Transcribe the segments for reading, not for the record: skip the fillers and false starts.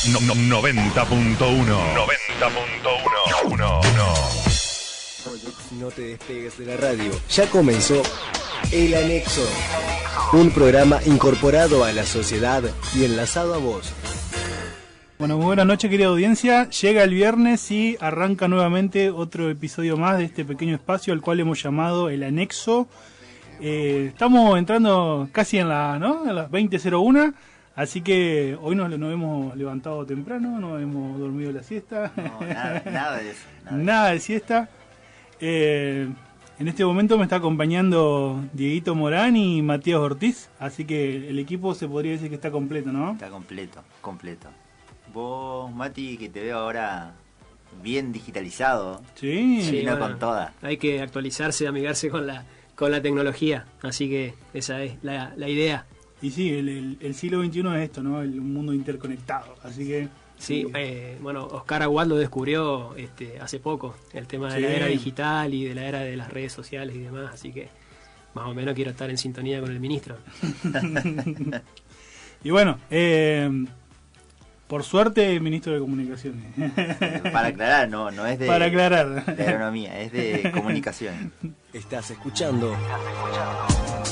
90.1. No te despegues de la radio. Ya comenzó El Anexo, un programa incorporado a la sociedad y enlazado a vos. Bueno, muy buenas noches, querida audiencia. Llega el viernes y arranca nuevamente otro episodio más de este pequeño espacio al cual hemos llamado El Anexo. Estamos entrando casi en a las 20:01, así que hoy nos hemos levantado temprano, no hemos dormido la siesta. No, nada de eso. Nada de siesta. En este momento me está acompañando Dieguito Morán y Matías Ortiz, así que el equipo se podría decir que está completo, ¿no? Está completo. Vos, Mati, que te veo ahora bien digitalizado. Sí, vino con toda. Hay que actualizarse, amigarse con la tecnología, así que esa es la idea. Y sí, el siglo XXI es esto, ¿no? Un mundo interconectado, así que... Sí, Oscar Aguad lo descubrió hace poco, el tema de la era digital y de la era de las redes sociales y demás, así que más o menos quiero estar en sintonía con el ministro. Y bueno, por suerte, ministro de Comunicaciones. Para aclarar, no es de, para aclarar. de agronomía, es de comunicación. Estás escuchando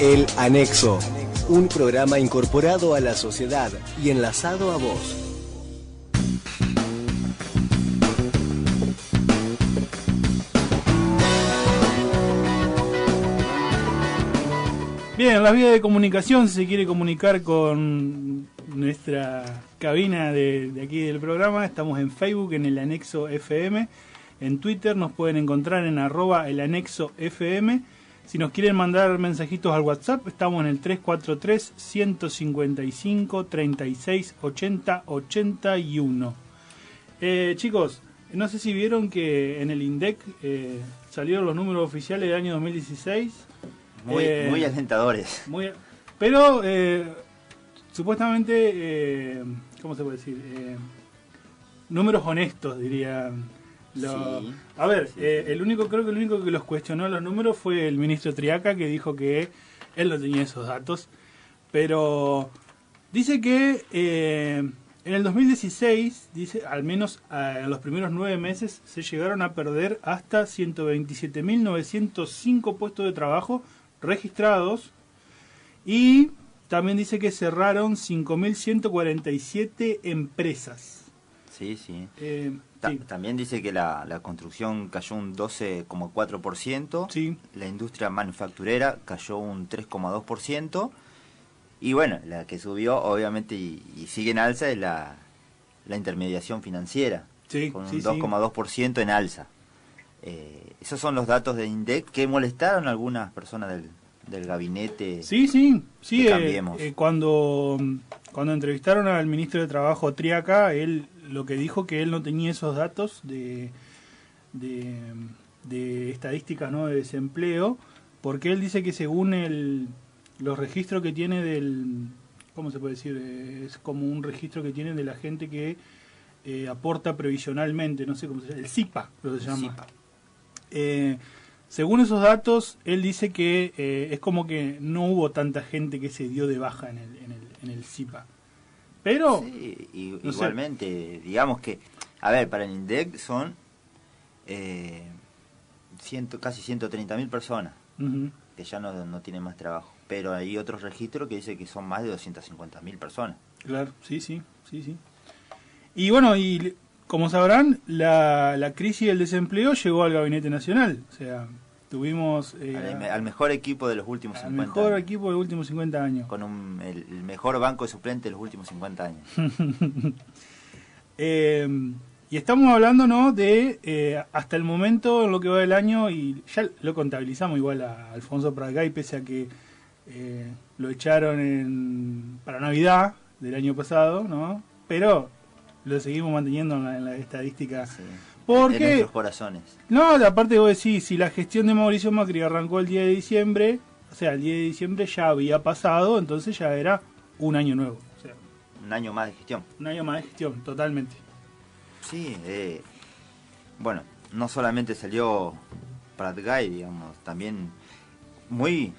El Anexo, un programa incorporado a la sociedad y enlazado a vos. Bien, las vías de comunicación, si se quiere comunicar con nuestra cabina de aquí del programa, estamos en Facebook, en el Anexo FM, en Twitter nos pueden encontrar en @elanexofm. Si nos quieren mandar mensajitos al WhatsApp, estamos en el 343-155-3680-81. Chicos, no sé si vieron que en el INDEC salieron los números oficiales del año 2016. Muy alentadores. Pero supuestamente, ¿cómo se puede decir? Números honestos, dirían. Sí, a ver, sí. Creo que el único que los cuestionó los números fue el ministro Triaca, que dijo que él no tenía esos datos. Pero dice que en el 2016, dice, al menos en los primeros 9 meses, se llegaron a perder hasta 127.905 puestos de trabajo registrados, y también dice que cerraron 5.147 empresas. Sí. Sí. También dice que la construcción cayó un 12,4%, Sí. La industria manufacturera cayó un 3,2%, y bueno, la que subió obviamente y sigue en alza es la intermediación financiera, Sí, con un sí, 2,2% en alza. Esos son los datos de INDEC que molestaron a algunas personas del gabinete. Sí. de Cambiemos. Cuando entrevistaron al ministro de Trabajo Triaca, él lo que dijo que él no tenía esos datos de estadísticas, ¿no?, de desempleo, porque él dice que según los registros que tiene ¿cómo se puede decir? Es como un registro que tiene de la gente que aporta previsionalmente, no sé cómo se llama, el CIPA, lo que se llama. CIPA. Según esos datos, él dice que es como que no hubo tanta gente que se dio de baja en el CIPA. Pero, Sí, no sé. igualmente, digamos que, a ver, para el INDEC son casi 130.000 personas uh-huh. que ya no tienen más trabajo. Pero hay otros registros que dicen que son más de 250.000 personas. Claro, sí. Y bueno, y como sabrán, la crisis del desempleo llegó al Gabinete Nacional. O sea, tuvimos... Al mejor equipo de los últimos 50 años. Al mejor equipo de los últimos 50 años. Con el mejor banco de suplentes de los últimos 50 años. Y estamos hablando, ¿no?, de hasta el momento, en lo que va del año, y ya lo contabilizamos igual a Alfonso Pratgay, pese a que lo echaron para Navidad del año pasado, ¿no? Pero lo seguimos manteniendo en la estadística. Sí. Porque, En nuestros corazones. no, aparte vos decís, si la gestión de Mauricio Macri arrancó el 10 de diciembre, o sea, el 10 de diciembre ya había pasado, entonces ya era un año nuevo. O sea, Un año más de gestión. un año más de gestión, totalmente. Sí, bueno, no solamente salió Pratgay, digamos, también muy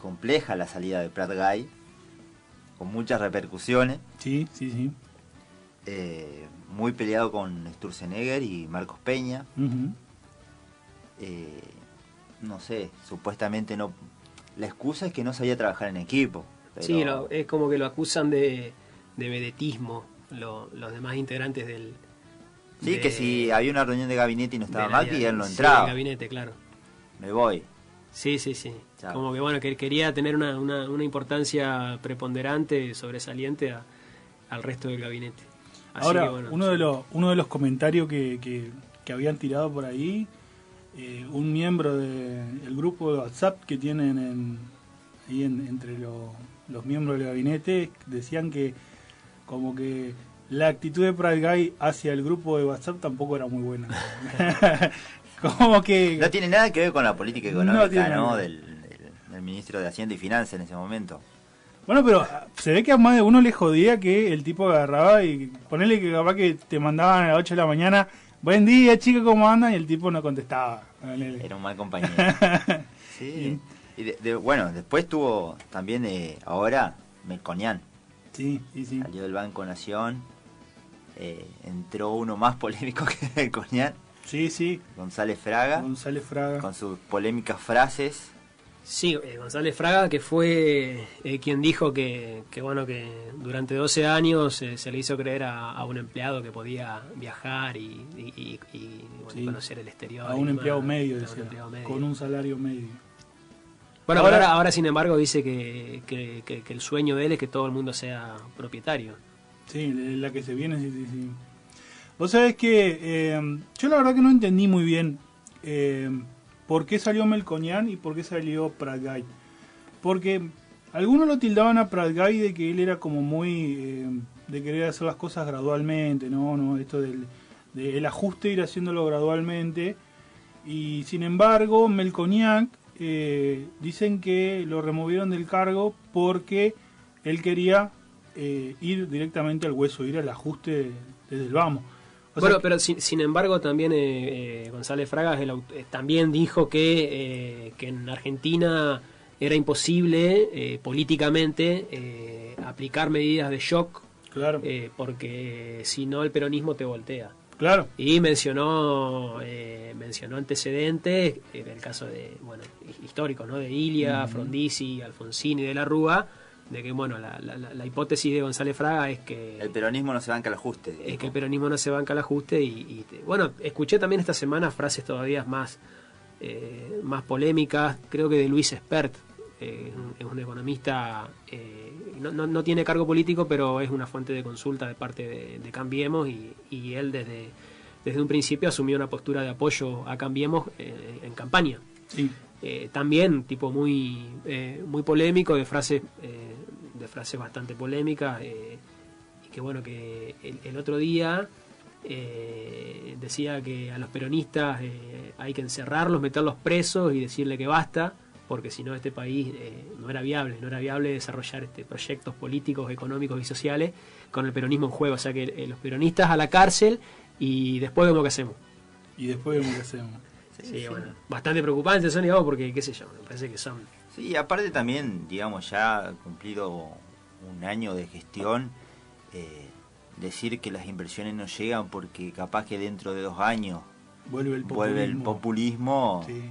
compleja la salida de Pratgay, con muchas repercusiones. Sí. muy peleado con Sturzenegger y Marcos Peña. Ujú. No sé, supuestamente no. La excusa es que no sabía trabajar en equipo. Pero... Sí, es como que lo acusan de vedetismo los demás integrantes del... Sí, que si había una reunión de gabinete y no estaba Macri, él no sí, entraba. del gabinete, claro. Me voy. Sí. Chao. Como que bueno, que quería tener una importancia preponderante, sobresaliente al resto del gabinete. Así Ahora, que, bueno, uno de los comentarios que habían tirado por ahí, un miembro del grupo de WhatsApp que tienen entre los miembros del gabinete, decían que como que la actitud de Prat Guy hacia el grupo de WhatsApp tampoco era muy buena. Como que... No tiene nada que ver con la política No económica, tiene ¿no? nada. Del ministro de Hacienda y Finanzas en ese momento. Bueno, pero se ve que a más de uno le jodía que el tipo agarraba y ponerle que capaz que te mandaban a las 8 de la mañana, buen día chicos, ¿cómo andan? Y el tipo no contestaba. Ponele. Era un mal compañero. Sí. Y bueno, después tuvo también ahora Melconian. Sí. Salió del Banco Nación. Entró uno más polémico que Melconian. Sí. González Fraga. González Fraga. Con sus polémicas frases. Sí, González Fraga, que fue quien dijo que bueno, que durante 12 años se le hizo creer a un empleado que podía viajar y bueno, Sí. conocer el exterior. A un y empleado demás, medio, a un decía, empleado medio. con un salario medio. Bueno, ahora sin embargo dice que el sueño de él es que todo el mundo sea propietario. Sí, la que se viene, sí. Vos sabés que yo la verdad que no entendí muy bien por qué salió Melconian y por qué salió Prat Guy. Porque algunos lo tildaban a Prat Guy de que él era como muy de querer hacer las cosas gradualmente, ¿no? Esto del ajuste, ir haciéndolo gradualmente. Y sin embargo, Melconian dicen que lo removieron del cargo porque él quería ir directamente al hueso, ir al ajuste desde el vamos. O Bueno, sea, pero sin embargo también González Fraga también dijo que en Argentina era imposible políticamente aplicar medidas de shock claro, porque si no el peronismo te voltea. claro. Y mencionó antecedentes, en el caso de históricos, ¿no? De Ilia, Frondizi, Alfonsín y de la Rúa, de que bueno, la hipótesis de González Fraga es que El peronismo no se banca el ajuste. es que el peronismo no se banca el ajuste bueno, escuché también esta semana frases todavía más polémicas, creo que de Luis Espert, es un economista, no tiene cargo político, pero es una fuente de consulta de parte de Cambiemos y él desde un principio asumió una postura de apoyo a Cambiemos en campaña. Sí. También tipo muy polémico, de frases bastante polémicas, y que bueno, que el otro día decía que a los peronistas hay que encerrarlos, meterlos presos y decirle que basta, porque si no este país no era viable desarrollar proyectos políticos, económicos y sociales con el peronismo en juego. O sea que los peronistas a la cárcel y después vemos qué hacemos. Y después vemos qué hacemos. Sí, bueno, bastante preocupantes son, digamos, porque qué sé yo, me parece que son... Sí, aparte también, digamos, ya cumplido un año de gestión, decir que las inversiones no llegan porque capaz que dentro de 2 años Vuelve el populismo. Sí.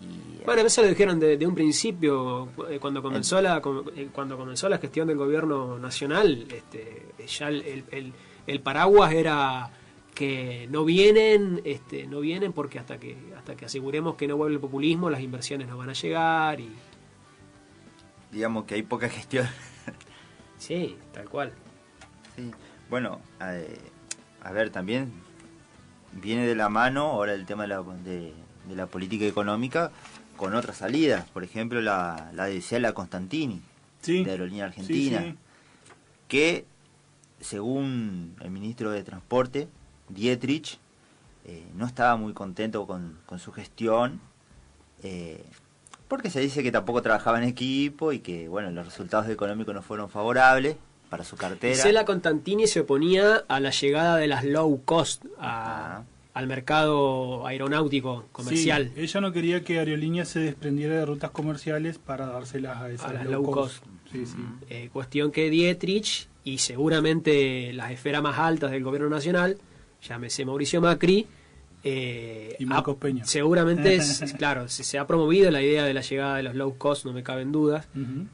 Y, Bueno, eso lo dijeron de un principio, cuando comenzó la gestión del gobierno nacional, ya el paraguas era que no vienen porque hasta que aseguremos que no vuelve el populismo, las inversiones no van a llegar y digamos que hay poca gestión. sí, tal cual. Sí. Bueno, a ver, también viene de la mano ahora el tema de la política económica con otras salidas, por ejemplo la de Ciala Constantini, Sí. de Aerolínea Argentina, Sí. que según el ministro de Transporte, Dietrich, no estaba muy contento con su gestión, porque se dice que tampoco trabajaba en equipo y que bueno, los resultados económicos no fueron favorables para su cartera. Gisela Constantini se oponía a la llegada de las low cost al mercado aeronáutico comercial. Sí, ella no quería que Aerolínea se desprendiera de rutas comerciales para dárselas a esas las low cost. Sí. Cuestión que Dietrich y seguramente las esferas más altas del gobierno nacional, llámese Mauricio Macri, y Marcos Peña. Seguramente, claro, se ha promovido la idea de la llegada de los low cost, no me caben dudas.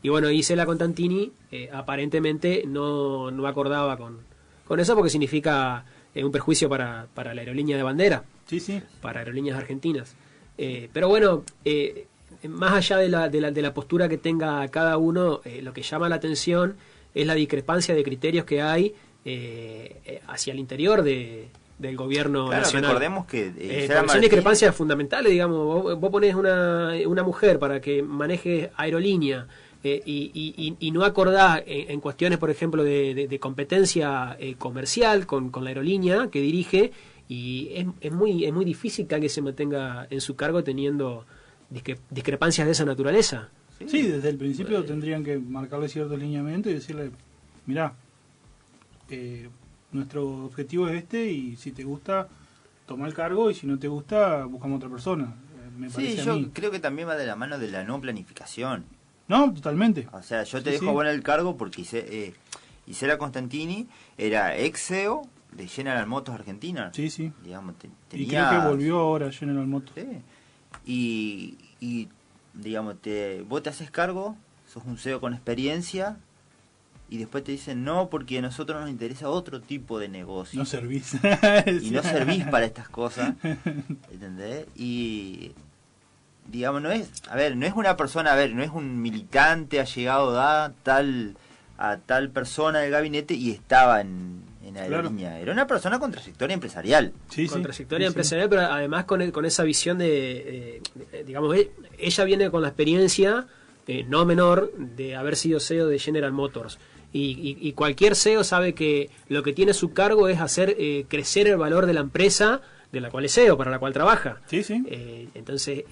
Y bueno, Gisela Constantini aparentemente no acordaba con eso porque significa un perjuicio para la aerolínea de bandera, Sí. para aerolíneas argentinas. Pero bueno, más allá de la postura que tenga cada uno, lo que llama la atención es la discrepancia de criterios que hay hacia el interior del gobierno nacional. Recordemos que son discrepancias fundamentales, digamos. Vos ponés una mujer para que maneje aerolínea y no acordás en cuestiones, por ejemplo, de competencia comercial con la aerolínea que dirige, y es muy difícil que alguien se mantenga en su cargo teniendo discrepancias de esa naturaleza. Sí, desde el principio tendrían que marcarle ciertos lineamientos y decirle, mirá, nuestro objetivo es este, y si te gusta, toma el cargo, y si no te gusta, buscamos otra persona. Me parece a mí. Creo que también va de la mano de la no planificación. No, totalmente. O sea, yo te dejo bueno el cargo porque Gisela Constantini era ex CEO de General Motors Argentina. Sí. Digamos, Y creo que volvió ahora General Motors. Sí. Y digamos, vos te haces cargo, sos un CEO con experiencia, y después te dicen no, porque a nosotros nos interesa otro tipo de negocio. No servís. Y no servís para estas cosas. ¿Entendés? Y digamos, no es una persona, no es un militante allegado a tal persona del gabinete y estaba en aerolínea. Claro. Era una persona con trayectoria empresarial. Con trayectoria empresarial, pero además con esa visión digamos, ella viene con la experiencia no menor de haber sido CEO de General Motors. Y cualquier CEO sabe que lo que tiene a su cargo es hacer crecer el valor de la empresa de la cual es CEO, para la cual trabaja. Entonces,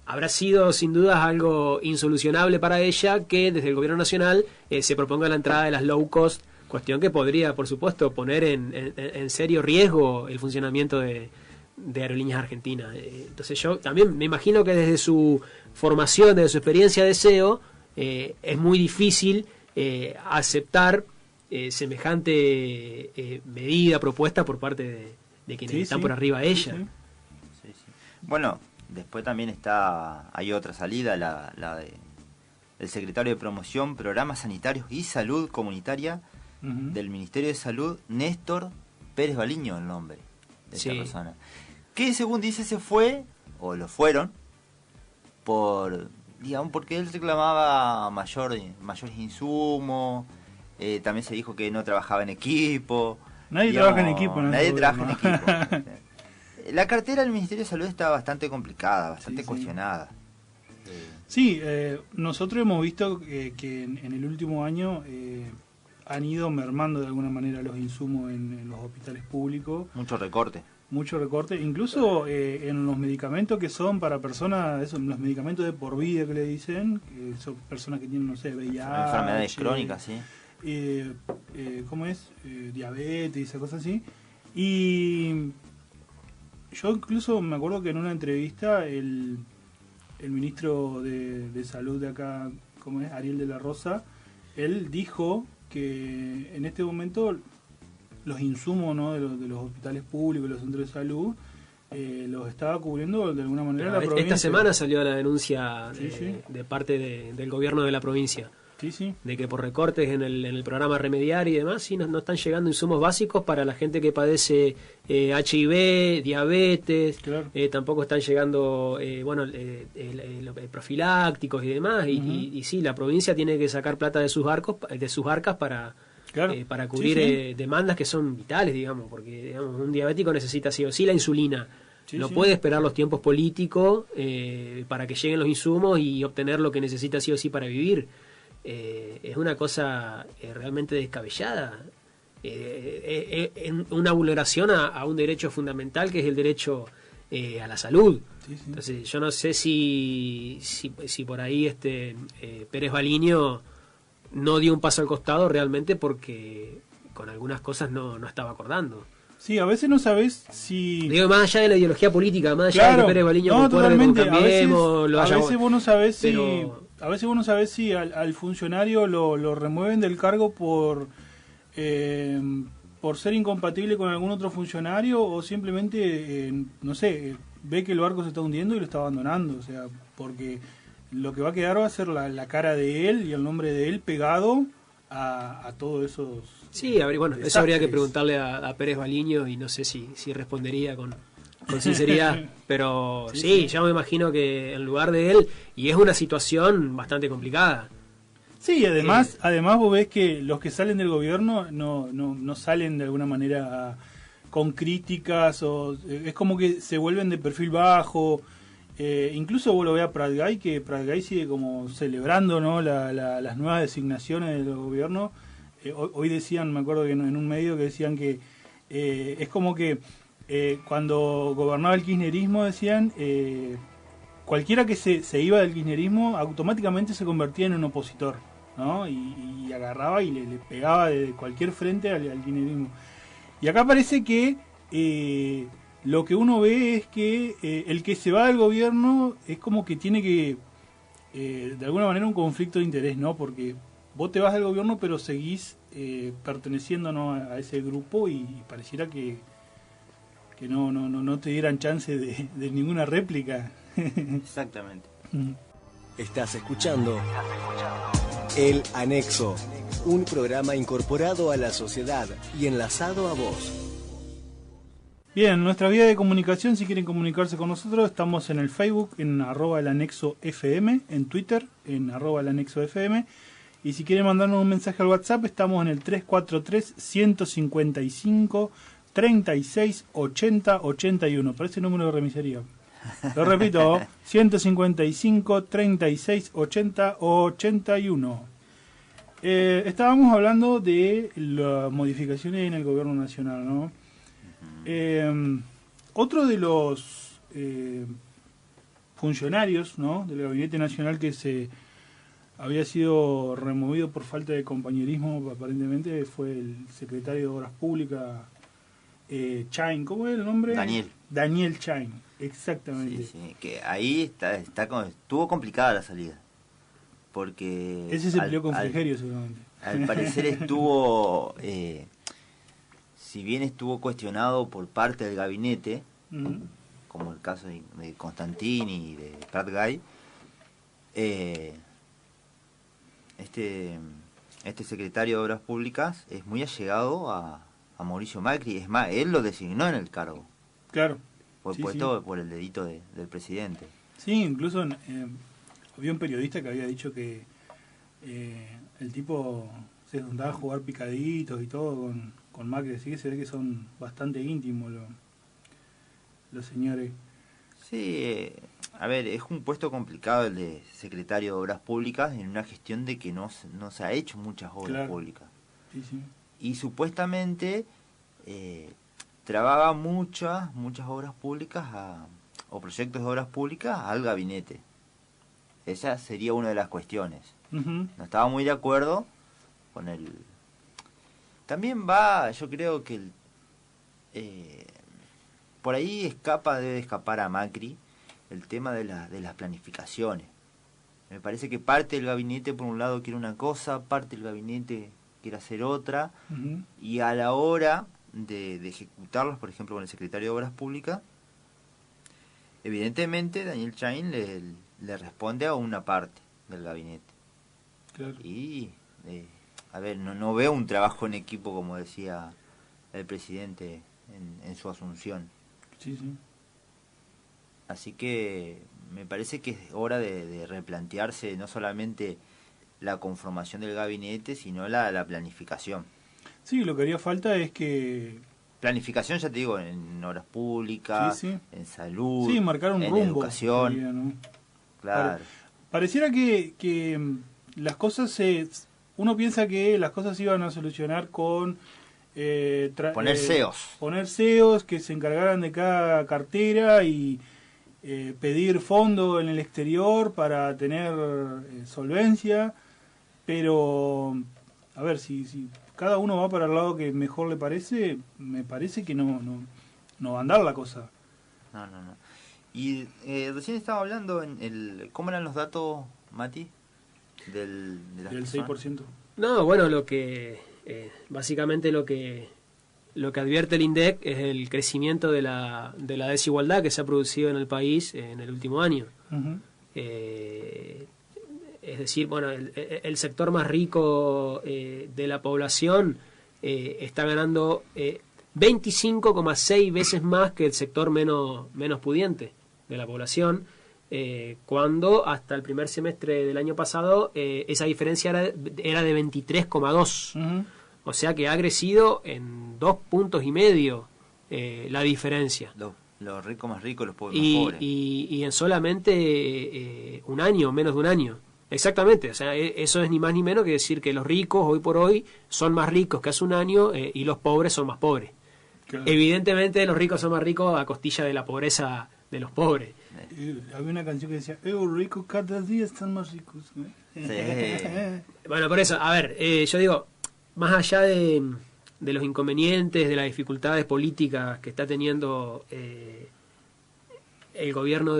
habrá sido sin duda algo insolucionable para ella que desde el gobierno nacional se proponga la entrada de las low cost, cuestión que podría, por supuesto, poner en serio riesgo el funcionamiento de Aerolíneas Argentinas. Entonces yo también me imagino que desde su formación, desde su experiencia de CEO, es muy difícil aceptar semejante medida propuesta por parte de quienes están por arriba de ella. Sí. Bueno, después también hay otra salida, la del secretario de Promoción, Programas Sanitarios y Salud Comunitaria del Ministerio de Salud, Néstor Pérez Baliño, el nombre de esta persona, que según dice se fue, o lo fueron, porque él reclamaba mayores insumos, también se dijo que no trabajaba en equipo. Nadie trabaja en equipo. Nadie trabaja en equipo. La cartera del Ministerio de Salud está bastante complicada, bastante cuestionada. Sí, nosotros hemos visto que en el último año han ido mermando de alguna manera los insumos en los hospitales públicos. Mucho recorte, incluso en los medicamentos que son para personas, los medicamentos de por vida que le dicen, que son personas que tienen, no sé, VIH, enfermedades crónicas, sí. ¿Cómo es? Diabetes y esas cosas así. Y yo incluso me acuerdo que en una entrevista el ministro de Salud de acá, ¿cómo es? Ariel de la Rosa, él dijo que en este momento los insumos, ¿no?, de los hospitales públicos, los centros de salud, los estaba cubriendo de alguna manera la provincia. Esta semana salió la denuncia de parte del gobierno de la provincia. De que por recortes en el programa Remediar y demás, no están llegando insumos básicos para la gente que padece HIV, diabetes, tampoco están llegando profilácticos y demás, y sí, la provincia tiene que sacar plata de sus arcas para cubrir demandas que son vitales, digamos, porque digamos, un diabético necesita sí o sí la insulina. No puede esperar los tiempos políticos para que lleguen los insumos y obtener lo que necesita sí o sí para vivir. Es una cosa realmente descabellada, una vulneración a un derecho fundamental que es el derecho a la salud. Entonces yo no sé si por ahí Pérez Baliño no dio un paso al costado realmente porque con algunas cosas no estaba acordando. Sí, a veces no sabes si... Digo, más allá de la ideología política, más allá de que Pérez Baliño concuerde con Cambiemos... A veces vos no sabés a veces uno sabe si al funcionario lo remueven del cargo por ser incompatible con algún otro funcionario o simplemente, no sé, ve que el barco se está hundiendo y lo está abandonando. O sea, porque lo que va a quedar va a ser la cara de él y el nombre de él pegado a todos esos... Sí, bueno, eso habría que preguntarle a Pérez Baliño y no sé si respondería con sinceridad, pero sí, ya me imagino que en lugar de él, y es una situación bastante complicada. Sí, además vos ves que los que salen del gobierno no salen de alguna manera con críticas, o es como que se vuelven de perfil bajo. Incluso vos lo ves a Pratgay, que Pratgay sigue como celebrando, ¿no? las nuevas designaciones del gobierno. Hoy decían, me acuerdo que en un medio que decían que es como que cuando gobernaba el kirchnerismo, decían, cualquiera que se iba del kirchnerismo automáticamente se convertía en un opositor, ¿no? Y agarraba y le pegaba de cualquier frente al kirchnerismo. Y acá parece que lo que uno ve es que el que se va del gobierno es como que tiene que, de alguna manera, un conflicto de interés, ¿no? Porque vos te vas del gobierno pero seguís perteneciendo, ¿no?, a ese grupo y pareciera que no te dieran chance de ninguna réplica. Exactamente. Estás escuchando El Anexo, un programa incorporado a la sociedad y enlazado a vos. Bien, nuestra vía de comunicación, si quieren comunicarse con nosotros, estamos en el Facebook, en @elanexofm, en Twitter, en @elanexofm, y si quieren mandarnos un mensaje al WhatsApp, estamos en el 343-155-3680-81, parece número de remisería. Lo repito, 155-3680-81. Estábamos hablando de las modificaciones en el gobierno nacional, ¿no? Otro de los funcionarios, ¿no?, del Gabinete Nacional que se había sido removido por falta de compañerismo, aparentemente, fue el secretario de Obras Públicas, Chain. ¿Cómo es el nombre? Daniel Chain, exactamente. Sí, que ahí estuvo complicada la salida. Porque ese se peleó con Frigerio, seguramente. Al parecer estuvo... si bien estuvo cuestionado por parte del gabinete, como el caso de Constantini y de Pratgay, este secretario de Obras Públicas es muy allegado a Mauricio Macri. Es más, él lo designó en el cargo. Claro. Fue puesto por el dedito del presidente. Sí, incluso había un periodista que había dicho que el tipo se juntaba a jugar picaditos y todo con Macri, así que se ve que son bastante íntimos los señores. Sí, a ver, es un puesto complicado el de secretario de Obras Públicas en una gestión de que no se ha hecho muchas obras públicas. Sí, sí. Y supuestamente trababa muchas obras públicas o proyectos de obras públicas al gabinete. Esa sería una de las cuestiones. No estaba muy de acuerdo con el... También yo creo que por ahí debe escapar a Macri el tema de las planificaciones. Me parece que parte del gabinete, por un lado, quiere una cosa, parte del gabinete quiere hacer otra, y a la hora de ejecutarlos, por ejemplo, con el secretario de Obras Públicas, evidentemente Daniel Chain le responde a una parte del gabinete. Claro. Y, a ver, no veo un trabajo en equipo, como decía el presidente en su asunción. Sí, sí. Así que me parece que es hora de replantearse no solamente la conformación del gabinete, sino la planificación. Sí, lo que haría falta es que... Planificación, ya te digo, en obras públicas, en salud, sí, marcar un en rumbo, educación. Sería, ¿no? Claro. Pareciera que las cosas uno piensa que las cosas se iban a solucionar con... poner CEOs. Poner CEOs que se encargaran de cada cartera y pedir fondo en el exterior para tener solvencia, pero a ver, si cada uno va para el lado que mejor le parece, me parece que no va a andar la cosa. No. Y recién estaba hablando ¿cómo eran los datos, Mati? de las Del personas? 6%. No, bueno, básicamente lo que advierte el INDEC es el crecimiento de la desigualdad que se ha producido en el país en el último año. Ujú. Es decir, bueno, el sector más rico de la población está ganando 25,6 veces más que el sector menos pudiente de la población, cuando hasta el primer semestre del año pasado esa diferencia era de 23,2. Ujú. O sea que ha crecido en 2,5 puntos la diferencia. Los ricos más ricos, los pobres más pobres. Y en solamente un año, menos de un año. Exactamente, o sea, eso es ni más ni menos que decir que los ricos hoy por hoy son más ricos que hace un año y los pobres son más pobres. Claro. Evidentemente los ricos son más ricos a costilla de la pobreza de los pobres. Había una canción que decía, rico cada día están más ricos. Bueno, por eso, a ver, yo digo, más allá de los inconvenientes, de las dificultades políticas que está teniendo el gobierno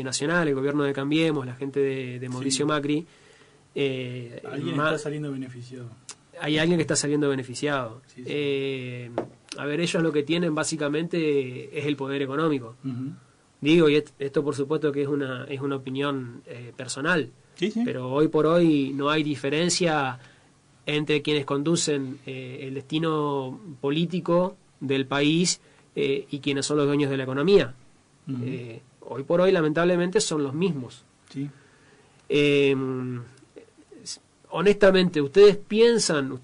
nacional, el gobierno de Cambiemos, la gente de Mauricio Sí. Macri, Alguien está saliendo beneficiado. hay alguien que está saliendo beneficiado. Sí, sí. A ver, ellos lo que tienen básicamente es el poder económico. Ujú. Digo, y esto por supuesto que es una opinión personal, Sí, sí. pero hoy por hoy no hay diferencia entre quienes conducen el destino político del país y quienes son los dueños de la economía. Ujú. Hoy por hoy lamentablemente son los mismos. Sí. Honestamente, ¿ustedes piensan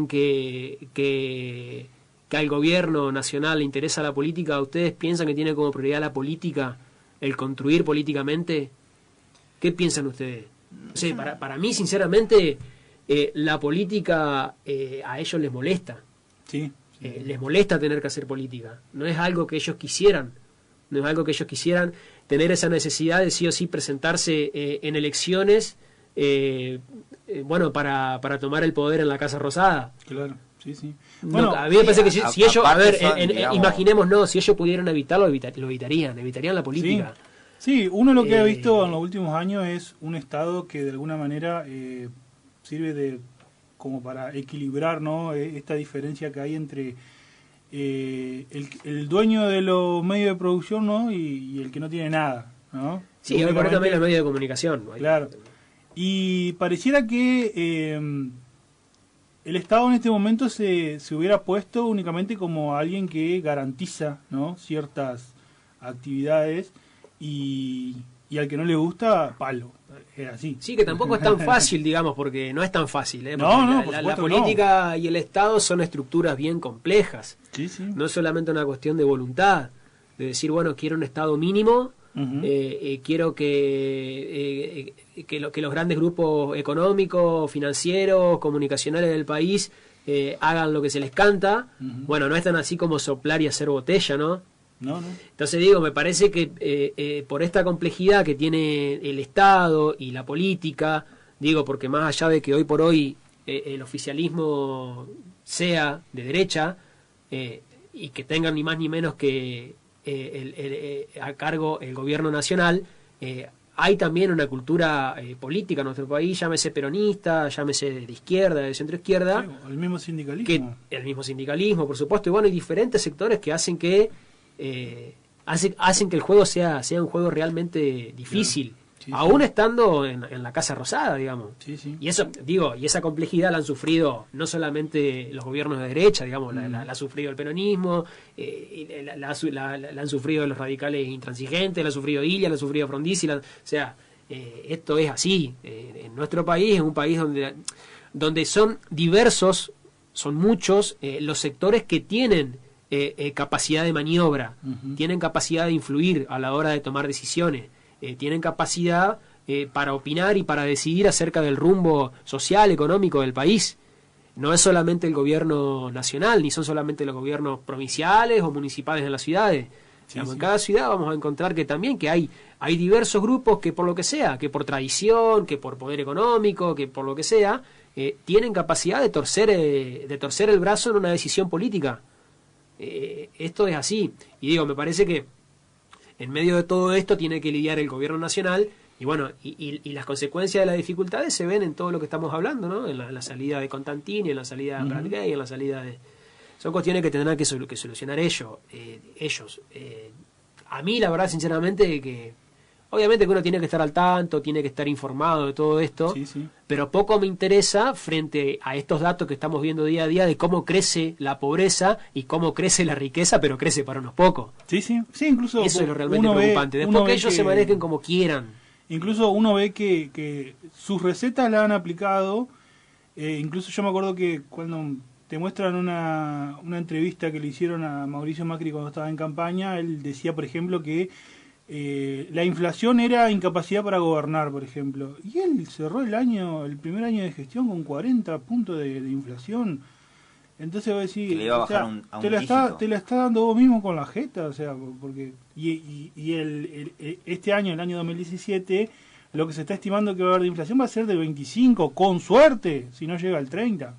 que al gobierno nacional le interesa la política? ¿Ustedes piensan que tiene como prioridad la política, el construir políticamente? ¿Qué piensan ustedes? O sea, para mí, sinceramente, la política a ellos les molesta. Sí. Les molesta tener que hacer política. No es algo que ellos quisieran. No es algo que ellos quisieran tener esa necesidad de sí o sí presentarse en elecciones, bueno, para tomar el poder en la Casa Rosada. Claro. Sí, sí. Bueno, a mí me parece que si ellos, a ver, digamos, imaginemos, no, si ellos pudieran evitarlo, lo evitarían la política. Sí, uno lo que ha visto en los últimos años es un Estado que de alguna manera sirve de como para equilibrar, ¿no? Esta diferencia que hay entre el dueño de los medios de producción, ¿no? y el que no tiene nada, ¿no? Sí, hoy por hoy también los medios de comunicación. Claro. Y pareciera que el Estado en este momento se hubiera puesto únicamente como alguien que garantiza, ¿no? Ciertas actividades y al que no le gusta, palo. Es así. Sí, que tampoco es tan fácil, digamos, porque no es tan fácil. ¿eh? No, Porque por la supuesto política y el Estado son estructuras bien complejas. Sí, sí. No es solamente una cuestión de voluntad, de decir, bueno, quiero un Estado mínimo, Ujú. quiero que los grandes grupos económicos, financieros, comunicacionales del país hagan lo que se les canta. Ujú. Bueno, no es tan así como soplar y hacer botella, ¿no? No. Entonces digo, me parece que por esta complejidad que tiene el Estado y la política, digo, porque más allá de que hoy por hoy el oficialismo sea de derecha y que tengan ni más ni menos que a cargo el gobierno nacional, hay también una cultura política en nuestro país, llámese peronista, llámese de izquierda, de centroizquierda, Sí, el mismo sindicalismo. que el mismo sindicalismo, por supuesto, y bueno, hay diferentes sectores que hacen que hacen que el juego sea un juego realmente difícil, Sí, aún sí. estando en la Casa Rosada, digamos. Sí, sí. Y eso, digo, y esa complejidad la han sufrido no solamente los gobiernos de derecha, digamos, la ha sufrido el peronismo, y la han sufrido los radicales intransigentes, la ha sufrido Illa, la ha sufrido Frondizi, o sea, esto es así. En nuestro país es un país donde son diversos, son muchos los sectores que tienen capacidad de maniobra, Ujú. tienen capacidad de influir a la hora de tomar decisiones, tienen capacidad para opinar y para decidir acerca del rumbo social, económico del país. No es solamente el gobierno nacional, ni son solamente los gobiernos provinciales o municipales en las ciudades. Digamos, en cada ciudad vamos a encontrar que también que hay diversos grupos que por lo que sea, que por tradición, que por poder económico, que por lo que sea, tienen capacidad de torcer el brazo en una decisión política. Esto es así. Y digo, me parece que en medio de todo esto tiene que lidiar el gobierno nacional Y bueno, y las consecuencias de las dificultades se ven en todo lo que estamos hablando, ¿no? En la salida de Constantini, en la salida de Bradgate, en la salida de... Son cuestiones que tendrán que solucionar ellos. A mí, la verdad, sinceramente, que obviamente que uno tiene que estar al tanto, tiene que estar informado de todo esto, Sí. pero poco me interesa frente a estos datos que estamos viendo día a día de cómo crece la pobreza y cómo crece la riqueza, pero crece para unos pocos. Sí, incluso Eso es lo realmente uno preocupante. Después que ellos se manejen como quieran. Incluso uno ve que sus recetas la han aplicado. Incluso yo me acuerdo que cuando te muestran una entrevista que le hicieron a Mauricio Macri cuando estaba en campaña, él decía, por ejemplo, que la inflación era incapacidad para gobernar, por ejemplo. Y él cerró el primer año de gestión con 40 puntos de inflación. Entonces vos decís, que le iba a bajar a un dígito. te la está dando vos mismo con la jeta, o sea, porque este año, el año 2017, lo que se está estimando que va a haber de inflación va a ser del 25, con suerte, si no llega al 30.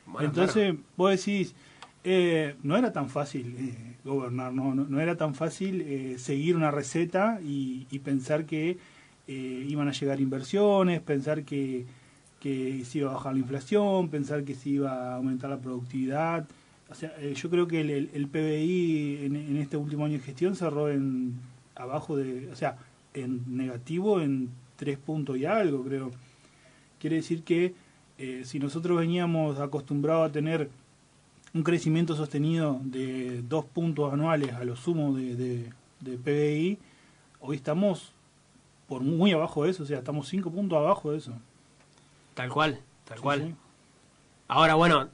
Bueno, Entonces, claro. vos decís, no era tan fácil gobernar, no era tan fácil seguir una receta y pensar que iban a llegar inversiones, pensar que se iba a bajar la inflación, pensar que se iba a aumentar la productividad. O sea, yo creo que el PBI en este último año de gestión cerró en negativo en 3 puntos y algo, creo. Quiere decir que si nosotros veníamos acostumbrados a tener un crecimiento sostenido de 2 puntos anuales a lo sumo de PBI, hoy estamos por muy abajo de eso, o sea, estamos 5 puntos abajo de eso. Tal cual. Sí. Ahora, bueno,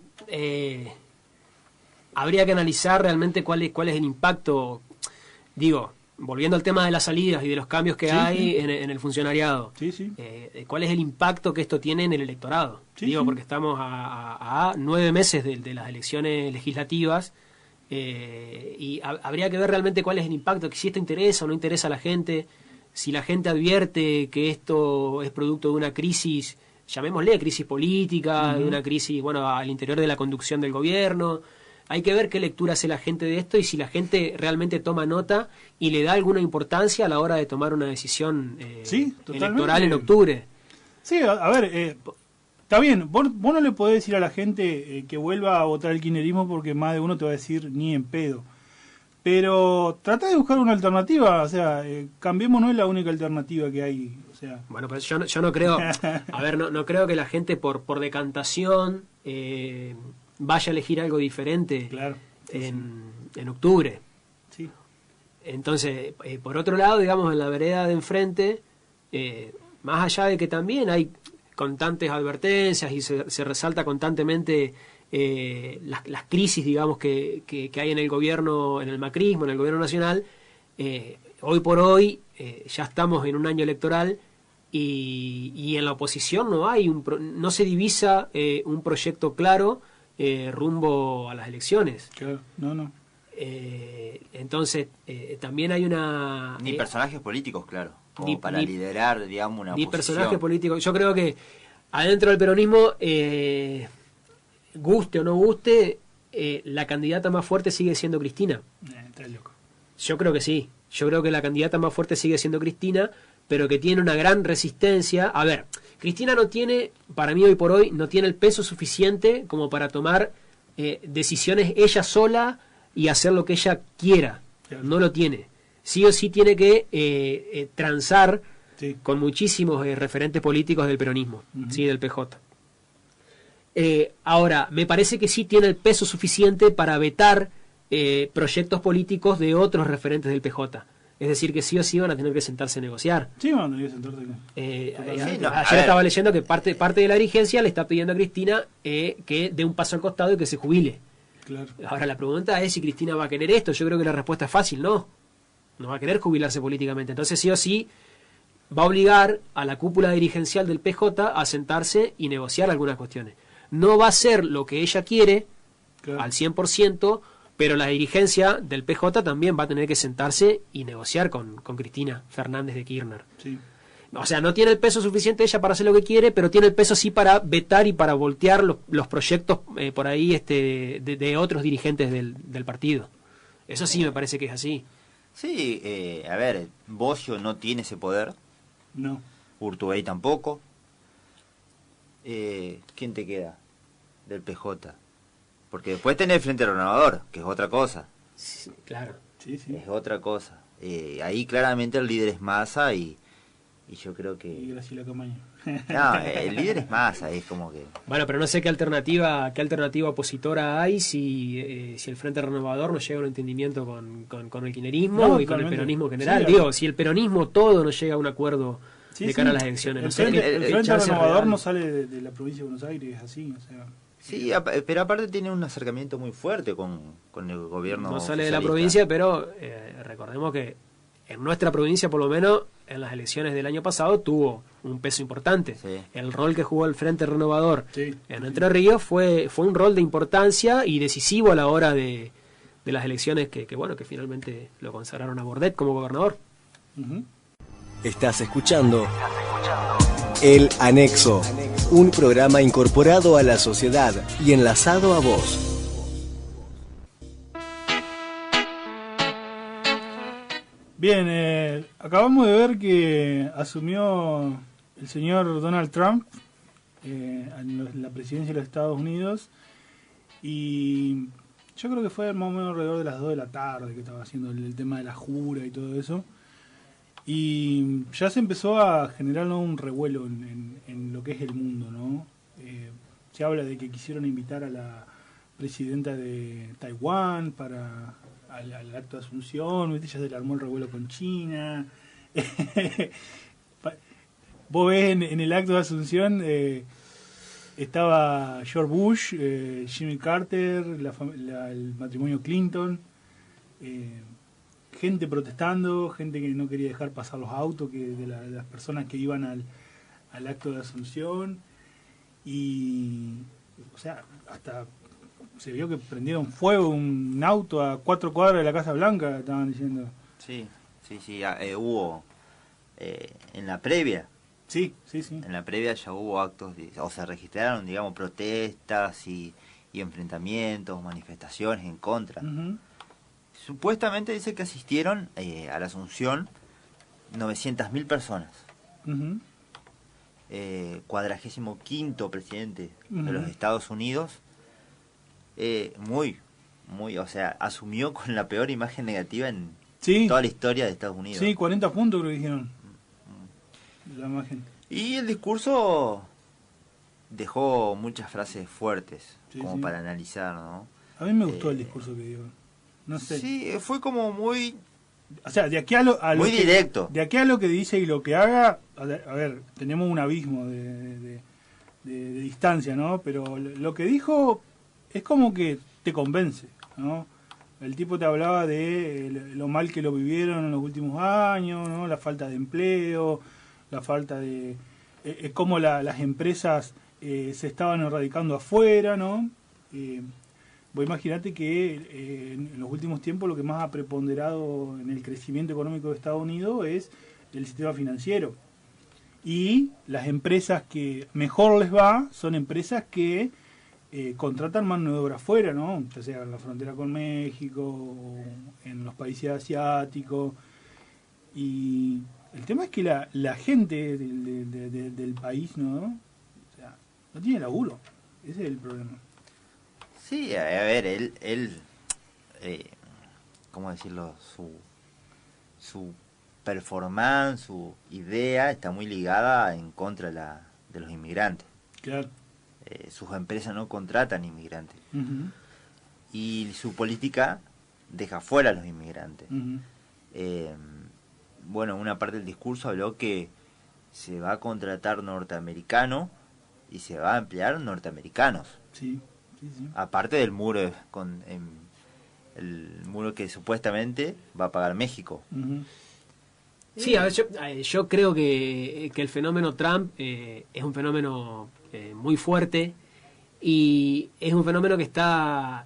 habría que analizar realmente cuál es el impacto, digo, volviendo al tema de las salidas y de los cambios que hay en el funcionariado. Sí. ¿Cuál es el impacto que esto tiene en el electorado? Sí. Porque estamos a 9 meses de las elecciones legislativas y habría que ver realmente cuál es el impacto, que si esto interesa o no interesa a la gente, si la gente advierte que esto es producto de una crisis, llamémosle crisis política, de una crisis, bueno, al interior de la conducción del gobierno. Hay que ver qué lectura hace la gente de esto y si la gente realmente toma nota y le da alguna importancia a la hora de tomar una decisión electoral en octubre. Sí, a ver, está bien, vos no le podés decir a la gente que vuelva a votar el kirchnerismo porque más de uno te va a decir ni en pedo. Pero trata de buscar una alternativa, o sea, Cambiemos no es la única alternativa que hay. O sea. Bueno, pero yo no creo, a ver, no creo que la gente por decantación vaya a elegir algo diferente Claro, en octubre. Sí. Entonces, por otro lado, digamos, en la vereda de enfrente, más allá de que también hay constantes advertencias y se resalta constantemente las crisis, digamos, que hay en el gobierno, en el macrismo, en el gobierno nacional, hoy por hoy ya estamos en un año electoral y en la oposición no se divisa un proyecto claro rumbo a las elecciones. Claro, no. Entonces, también hay una... Ni personajes políticos, claro, como para liderar, digamos, una ni oposición. personaje político. Yo creo que adentro del peronismo, guste o no guste, la candidata más fuerte sigue siendo Cristina. Estás loco. Yo creo que sí. Yo creo que la candidata más fuerte sigue siendo Cristina, pero que tiene una gran resistencia. A ver, Cristina no tiene, para mí hoy por hoy, no tiene el peso suficiente como para tomar decisiones ella sola y hacer lo que ella quiera. Claro. No lo tiene. Sí o sí tiene que transar con muchísimos referentes políticos del peronismo, ¿sí? Del PJ. Ahora, me parece que sí tiene el peso suficiente para vetar proyectos políticos de otros referentes del PJ. Es decir, que sí o sí van a tener que sentarse a negociar. Sí, van a tener que sentarse. Ayer estaba leyendo que parte de la dirigencia le está pidiendo a Cristina que dé un paso al costado y que se jubile. Claro. Ahora la pregunta es si Cristina va a querer esto. Yo creo que la respuesta es fácil, no va a querer jubilarse políticamente. Entonces sí o sí va a obligar a la cúpula dirigencial del PJ a sentarse y negociar algunas cuestiones. No va a ser lo que ella quiere, claro, al 100%, pero la dirigencia del PJ también va a tener que sentarse y negociar con Cristina Fernández de Kirchner. Sí. O sea, no tiene el peso suficiente ella para hacer lo que quiere, pero tiene el peso sí para vetar y para voltear los proyectos por ahí de otros dirigentes del partido. Eso sí me parece que es así. Sí, a ver, Bocio no tiene ese poder, No. Urtubey tampoco. ¿Quién te queda del PJ? Porque después tenés el Frente Renovador, que es otra cosa. Sí, claro. Sí, sí. Es otra cosa. Ahí claramente el líder es Massa y yo creo Y que... Graciela Camaño. No, el líder es Massa, es como que... Bueno, pero no sé qué alternativa opositora hay si el Frente Renovador no llega a un entendimiento con el kirchnerismo No, y con el totalmente. peronismo en general. Sí, Digo, si el peronismo todo no llega a un acuerdo Sí, de sí. cara a las elecciones. El No sé Frente, qué el Frente chance Renovador real. no sale de la provincia de Buenos Aires, es así, o sea... Sí, pero aparte tiene un acercamiento muy fuerte con el gobierno No sale de la socialista. provincia, pero recordemos que en nuestra provincia, por lo menos, en las elecciones del año pasado, tuvo un peso importante. Sí. El rol que jugó el Frente Renovador Sí. en Entre Ríos fue un rol de importancia y decisivo a la hora de las elecciones que finalmente lo consagraron a Bordet como gobernador. Ujú. Estás escuchando El Anexo, un programa incorporado a la sociedad y enlazado a vos. Bien, acabamos de ver que asumió el señor Donald Trump en la presidencia de los Estados Unidos y yo creo que fue más o menos alrededor de las 2 de la tarde que estaba haciendo el tema de la jura y todo eso. Y ya se empezó a generar, ¿no?, un revuelo en lo que es el mundo, ¿no? Se habla de que quisieron invitar a la presidenta de Taiwán al acto de Asunción, ¿viste? Ya se le armó el revuelo con China. Vos ves en el acto de Asunción estaba George Bush, Jimmy Carter, el matrimonio Clinton, gente protestando, gente que no quería dejar pasar los autos de las personas que iban al acto de Asunción. Y, o sea, hasta se vio que prendieron fuego un auto a 4 cuadras de la Casa Blanca, estaban diciendo. Sí, hubo en la previa. Sí. En la previa ya hubo actos, o se registraron, digamos, protestas y enfrentamientos, manifestaciones en contra. Uh-huh. Supuestamente dice que asistieron a la Asunción 900.000 personas. Uh-huh. 45º presidente Uh-huh. de los Estados Unidos. Muy, o sea, asumió con la peor imagen negativa en Sí. toda la historia de Estados Unidos. Sí, 40 puntos creo que dijeron. La imagen. Y el discurso dejó muchas frases fuertes, Sí, como sí. para analizar, ¿no? A mí me gustó el discurso que dio. No sé. Sí, fue como muy O sea, de aquí a lo muy que, directo. de aquí a lo que dice y lo que haga, a ver, tenemos un abismo de distancia, ¿no? Pero lo que dijo es como que te convence, ¿no? El tipo te hablaba de lo mal que lo vivieron en los últimos años, ¿no? La falta de empleo, la falta de... cómo las empresas se estaban erradicando afuera, ¿no? Vos imaginate que en los últimos tiempos lo que más ha preponderado en el crecimiento económico de Estados Unidos es el sistema financiero. Y las empresas que mejor les va son empresas que contratan mano de obra afuera, ¿no? Ya sea en la frontera con México, o en los países asiáticos. Y el tema es que la gente del país, ¿no? O sea, no tiene laburo. Ese es el problema. Sí, a ver, él ¿cómo decirlo? Su performance, su idea está muy ligada en contra de los inmigrantes. Claro. Sus empresas no contratan inmigrantes. Uh-huh. Y su política deja fuera a los inmigrantes. Uh-huh. Bueno, una parte del discurso habló que se va a contratar norteamericano y se va a emplear norteamericanos. Sí. Aparte del muro el muro que supuestamente va a pagar México. Uh-huh. Sí, a ver, yo creo que el fenómeno Trump es un fenómeno muy fuerte y es un fenómeno que está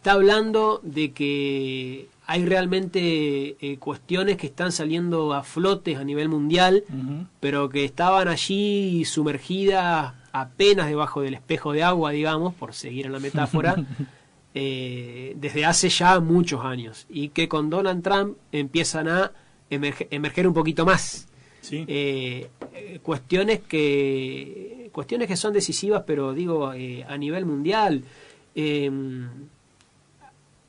hablando de que hay realmente cuestiones que están saliendo a flotes a nivel mundial, Uh-huh. pero que estaban allí sumergidas apenas debajo del espejo de agua, digamos, por seguir en la metáfora, desde hace ya muchos años, y que con Donald Trump empiezan a emerger un poquito más. Sí. Cuestiones que son decisivas, pero digo, a nivel mundial.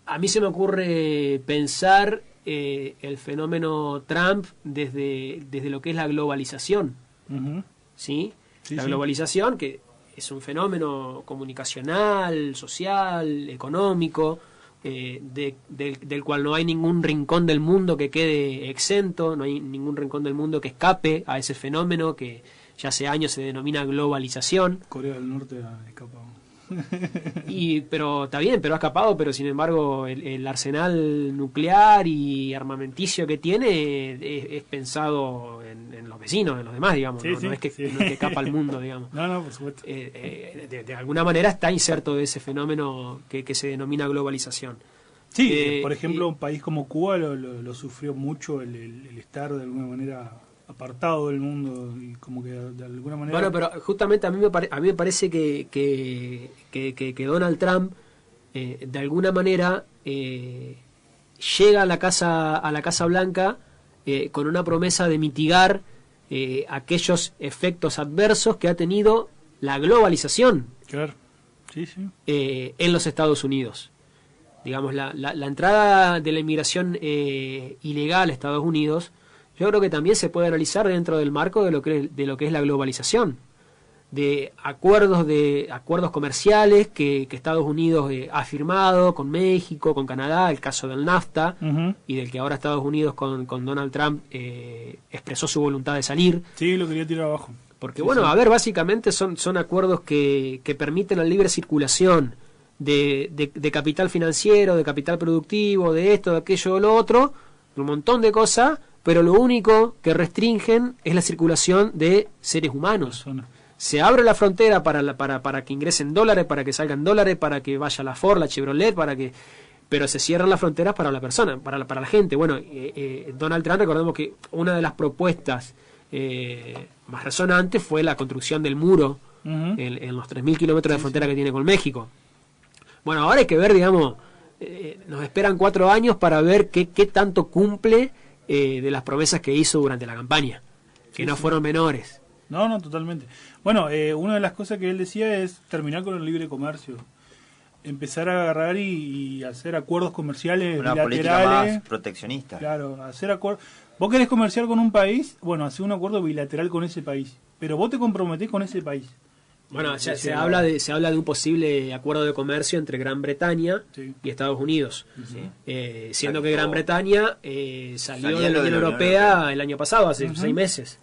A mí se me ocurre pensar el fenómeno Trump desde lo que es la globalización. Ujú. ¿Sí? Sí, La sí. globalización, que es un fenómeno comunicacional, social, económico, del cual no hay ningún rincón del mundo que quede exento, no hay ningún rincón del mundo que escape a ese fenómeno que ya hace años se denomina globalización. Corea del Norte ha escapado. Pero está bien, pero ha escapado, pero sin embargo el arsenal nuclear y armamenticio que tiene es pensado en los vecinos, en los demás, digamos. Sí, ¿no? sí, No es que, sí. no es que escapa al mundo, digamos. No, por supuesto. De alguna manera está inserto de ese fenómeno que se denomina globalización. Sí, por ejemplo, y- un país como Cuba lo sufrió mucho el estar de alguna manera apartado del mundo y como que de alguna manera... Bueno, pero justamente a mí me parece que Donald Trump de alguna manera llega a la Casa Blanca con una promesa de mitigar aquellos efectos adversos que ha tenido la globalización Claro, sí. en los Estados Unidos. Digamos, la entrada de la inmigración ilegal a Estados Unidos, yo creo que también se puede analizar dentro del marco de lo que es la globalización, de acuerdos comerciales que Estados Unidos ha firmado con México, con Canadá, el caso del NAFTA, Ujú. y del que ahora Estados Unidos con Donald Trump expresó su voluntad de salir. Sí, lo quería tirar abajo. Porque Sí, bueno, sí. a ver, básicamente son acuerdos que permiten la libre circulación de capital financiero, de capital productivo, de esto, de aquello, de lo otro, un montón de cosas, pero lo único que restringen es la circulación de seres humanos. Persona. Se abre la frontera para que ingresen dólares, para que salgan dólares, para que vaya la Ford, la Chevrolet, pero se cierran las fronteras para la persona, para la gente. Bueno, Donald Trump, recordemos que una de las propuestas más resonantes fue la construcción del muro Ujú. en los 3.000 kilómetros de frontera que tiene con México. Bueno, ahora hay que ver, digamos, nos esperan 4 años para ver qué tanto cumple de las promesas que hizo durante la campaña, que no fueron menores. No, totalmente. Bueno, una de las cosas que él decía es terminar con el libre comercio. Empezar a agarrar y hacer acuerdos comerciales Una política bilaterales. más proteccionista. Claro, hacer acuerdos. Vos querés comerciar con un país, bueno, hacer un acuerdo bilateral con ese país. Pero vos te comprometés con ese país. Bueno, Sí, se habla de un posible acuerdo de comercio entre Gran Bretaña Sí. y Estados Unidos. ¿Sí? Siendo que Gran Bretaña salió de la Unión Europea el año pasado, hace 6 meses.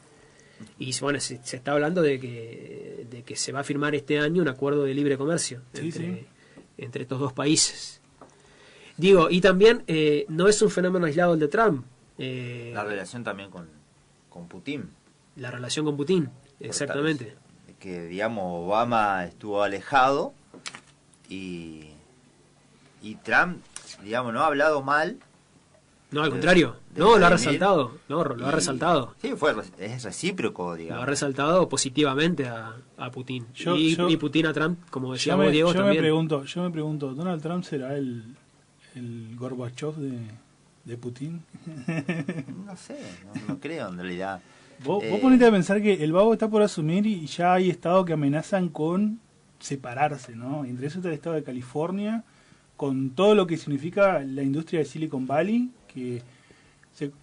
Y bueno, se está hablando de que se va a firmar este año un acuerdo de libre comercio Sí, entre estos dos países. Digo, y también no es un fenómeno aislado el de Trump. La relación también con Putin. La relación con Putin, exactamente. Que, digamos, Obama estuvo alejado y Trump, digamos, no ha hablado mal. No, al contrario. de No, lo ha Vladimir. resaltado. No, lo ha Y- resaltado. Sí, es recíproco, Lo digamos. ha resaltado positivamente a Putin. Y Putin a Trump, como decía vos, Diego, yo también. me pregunto, ¿Donald Trump será el Gorbachev de Putin? No sé, no creo en realidad. Vos ponete a pensar que el vago está por asumir y ya hay estados que amenazan con separarse, ¿no? Entre eso está el estado de California, con todo lo que significa la industria de Silicon Valley, que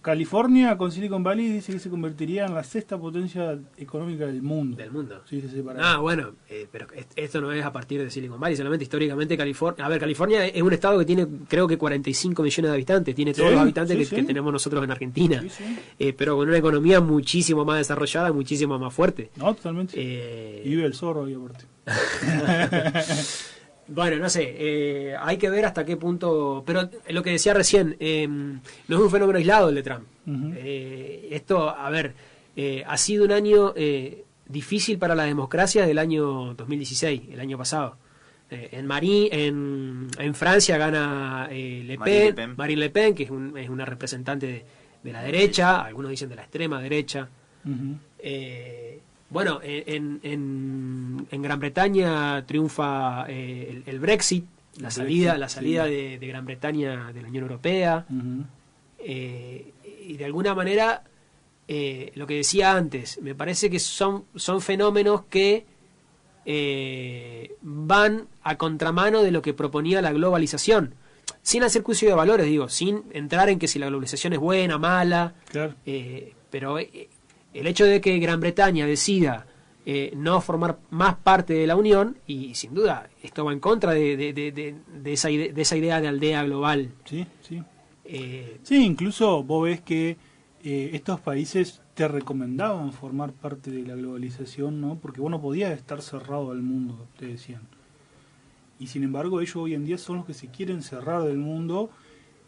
California con Silicon Valley dice que se convertiría en la 6ª potencia económica del mundo. Del mundo. Sí, se separa. Bueno, pero esto no es a partir de Silicon Valley, solamente históricamente California. A ver, California es un estado que tiene, creo que 45 millones de habitantes, tiene todos Sí, los habitantes sí, que sí. tenemos nosotros en Argentina, Sí, sí. pero con una economía muchísimo más desarrollada, muchísimo más fuerte. No, totalmente. Y vive el zorro ahí aparte. Bueno, no sé, hay que ver hasta qué punto, pero lo que decía recién, no es un fenómeno aislado el de Trump. Ujú. Esto, a ver, ha sido un año difícil para la democracia del año 2016, el año pasado. En Francia gana Marine Le Pen, que es una representante de la derecha, algunos dicen de la extrema derecha. Ujú. Bueno, en Gran Bretaña triunfa el Brexit, la salida sí. de Gran Bretaña de la Unión Europea. Ujú. Y de alguna manera lo que decía antes, me parece que son fenómenos que van a contramano de lo que proponía la globalización, sin hacer juicio de valores, digo, sin entrar en que si la globalización es buena, mala, Claro. pero el hecho de que Gran Bretaña decida no formar más parte de la Unión, y sin duda esto va en contra de esa idea de aldea global. Sí, sí. Sí, incluso vos ves que estos países te recomendaban formar parte de la globalización, ¿no? Porque vos no podías estar cerrado al mundo, te decían. Y sin embargo ellos hoy en día son los que se quieren cerrar del mundo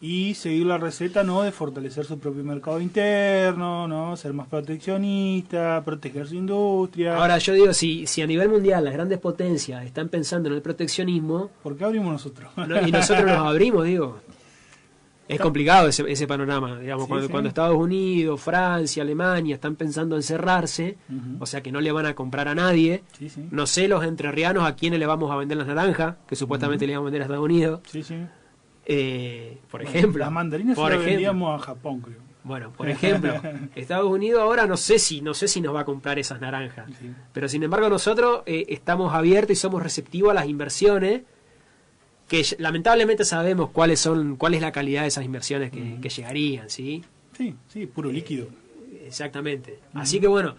y seguir la receta, ¿no? De fortalecer su propio mercado interno, ¿no? Ser más proteccionista, proteger su industria. Ahora yo digo, si a nivel mundial las grandes potencias están pensando en el proteccionismo, ¿Por qué abrimos nosotros? y nosotros nos abrimos, digo, es complicado ese panorama, digamos, Sí, cuando sí. Estados Unidos, Francia, Alemania están pensando en cerrarse, Ujú. o sea que no le van a comprar a nadie. Sí, sí. No sé los entrerrianos a quiénes le vamos a vender las naranjas, que supuestamente le vamos a vender a Estados Unidos, Sí, sí. por ejemplo. Las mandarinas se por las ejemplo. vendíamos a Japón, creo. Bueno, por ejemplo, Estados Unidos ahora no sé si nos va a comprar esas naranjas, Sí. pero sin embargo nosotros estamos abiertos y somos receptivos a las inversiones, que lamentablemente sabemos cuál es la calidad de esas inversiones que llegarían, ¿sí? Sí, sí, puro líquido. Exactamente. Así que bueno,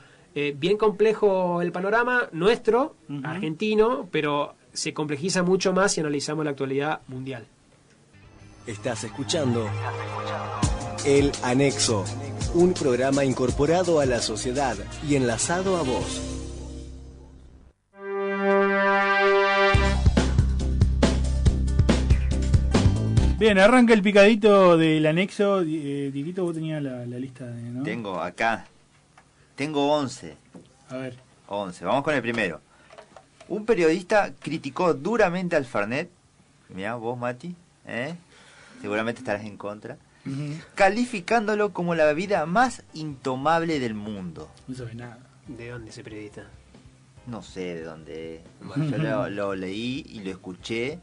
bien complejo el panorama nuestro, Ujú. argentino, pero se complejiza mucho más si analizamos la actualidad mundial. Estás escuchando El Anexo, un programa incorporado a la sociedad y enlazado a vos. Bien, arranca el picadito del anexo. Dieguito, vos tenías la lista, ¿no? Tengo acá. Tengo 11. A ver. 11. Vamos con el primero. Un periodista criticó duramente al Fernet. Mirá, vos, Mati. Seguramente estarás en contra. Ujú. Calificándolo como la bebida más intomable del mundo. No sabe nada. ¿De dónde ese periodista? No sé de dónde es. Bueno, yo lo leí y lo escuché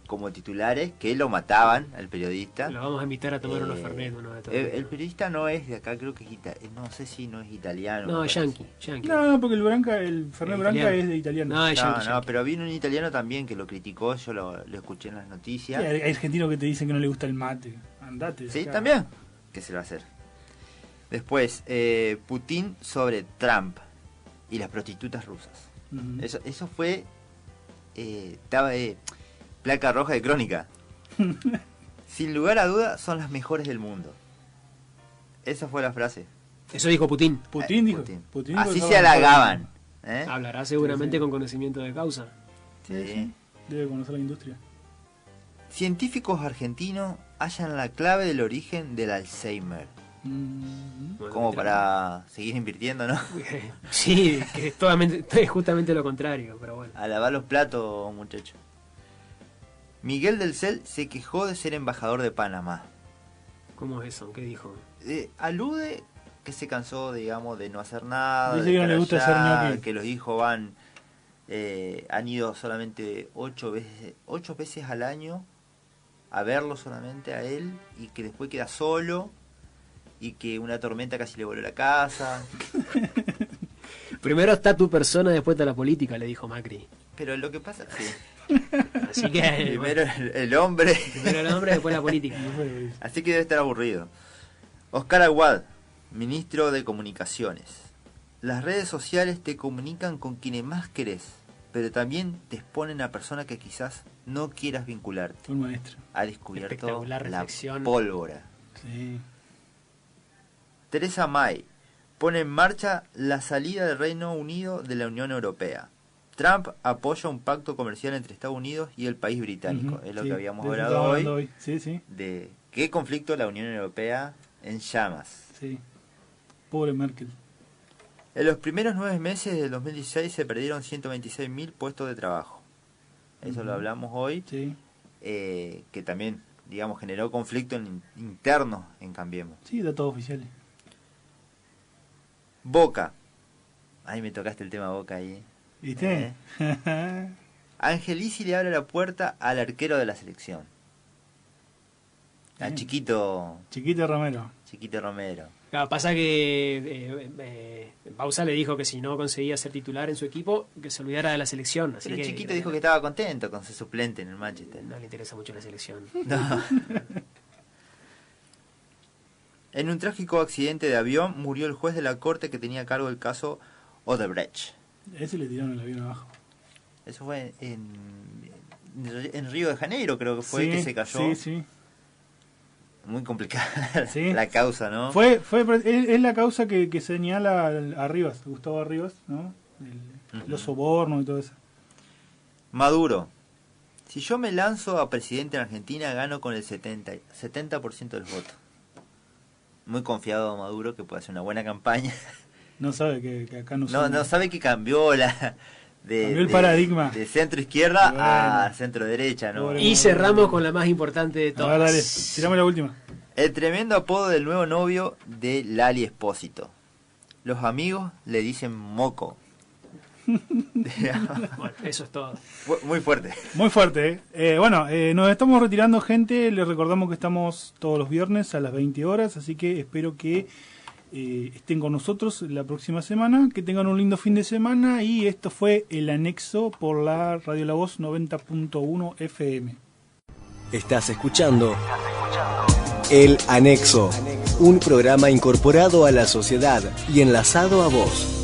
como titulares que lo mataban al periodista. Lo vamos a invitar a tomar unos Fernet uno de estos días. El periodista no es de acá, creo que es no sé si no es italiano. No, me yankee. parece. No, porque el Fernet Es Branca italiano. es de italiano. No, es No, yankee. no, pero vino un italiano también que lo criticó, yo lo escuché en las Sí, noticias. hay argentinos que te dicen que no le gusta el mate. Andate. de Sí, acá. también. ¿Qué se le va a hacer? Después, Putin sobre Trump y las prostitutas rusas. Ujú. Eso fue estaba placa roja de crónica. Sin lugar a duda son las mejores del mundo. Esa fue la frase. Eso dijo Putin. Putin dijo. Putin. Putin Así dijo se que estaba halagaban. ¿eh? Hablará seguramente Sí, sí. con conocimiento de causa. Sí, sí. Debe conocer la industria. Científicos argentinos hallan la clave del origen del Alzheimer. Mm. Como para seguir invirtiendo, ¿no? Sí, que es justamente lo contrario, pero bueno. A lavar los platos, muchacho. Miguel del Cel se quejó de ser embajador de Panamá. ¿Cómo es eso? ¿Qué dijo? Alude que se cansó, digamos, de no hacer nada. Dice de que no le estar gusta allá, hacer ñoqui. que los hijos han ido solamente 8 veces al año a verlo solamente a él, y que después queda solo, y que una tormenta casi le voló la casa. Primero está tu persona, después está la política, le dijo Macri. Pero lo que pasa, sí. Así que Primero el hombre. primero el hombre, después la política. Así que debe estar aburrido. Oscar Aguad, ministro de Comunicaciones. Las redes sociales te comunican con quienes más querés, pero también te exponen a personas que quizás no quieras vincularte. Fue un maestro. Ha descubierto Espectacular la reflexión. pólvora. Sí. Teresa May pone en marcha la salida del Reino Unido de la Unión Europea. Trump apoya un pacto comercial entre Estados Unidos y el país británico. Ujú, Es lo sí, que habíamos de eso hablado estamos hoy. hablando hoy. Sí, sí, De qué conflicto la Unión Europea en llamas. sí. Pobre Merkel. En los primeros 9 meses del 2016 se perdieron 126.000 puestos de trabajo. Eso lo hablamos hoy, Sí. que también, digamos, generó conflicto interno en Cambiemos. Sí, datos oficiales. Boca. Ahí me tocaste el tema Boca ahí. ¿Viste? Angelici le abre la puerta al arquero de la selección. A Chiquito Romero. Chiquito Romero. Claro, pasa que Bausa le dijo que si no conseguía ser titular en su equipo, que se olvidara de la selección. Así Pero que Chiquito dijo que estaba contento con ser suplente en el Manchester. no le interesa mucho la selección. No. En un trágico accidente de avión murió el juez de la corte que tenía a cargo el caso Odebrecht. Ese le tiraron el avión abajo. Eso fue en Río de Janeiro, creo que fue, Sí, que se cayó. Sí, sí. Muy complicada Sí. la causa, ¿no? Es la causa que señala a Rivas, Gustavo Rivas, ¿no? Los sobornos y todo eso. Maduro. Si yo me lanzo a presidente en Argentina, gano con el 70% del voto. Muy confiado Maduro que puede hacer una buena campaña. No sabe que acá no No sabe que cambió cambió el paradigma. De centro izquierda Bueno. a centro derecha, ¿no? Bueno. Y cerramos con la más importante de A ver, dale, todas. tirame la última. El tremendo apodo del nuevo novio de Lali Espósito. Los amigos le dicen Moco. Bueno, eso es todo. Muy fuerte. Muy fuerte, ¿eh? Nos estamos retirando, gente. Les recordamos que estamos todos los viernes a las 20 horas, así que espero que estén con nosotros la próxima semana, que tengan un lindo fin de semana, y esto fue El Anexo por la Radio La Voz 90.1 FM. Estás escuchando El Anexo, un programa incorporado a la sociedad y enlazado a vos.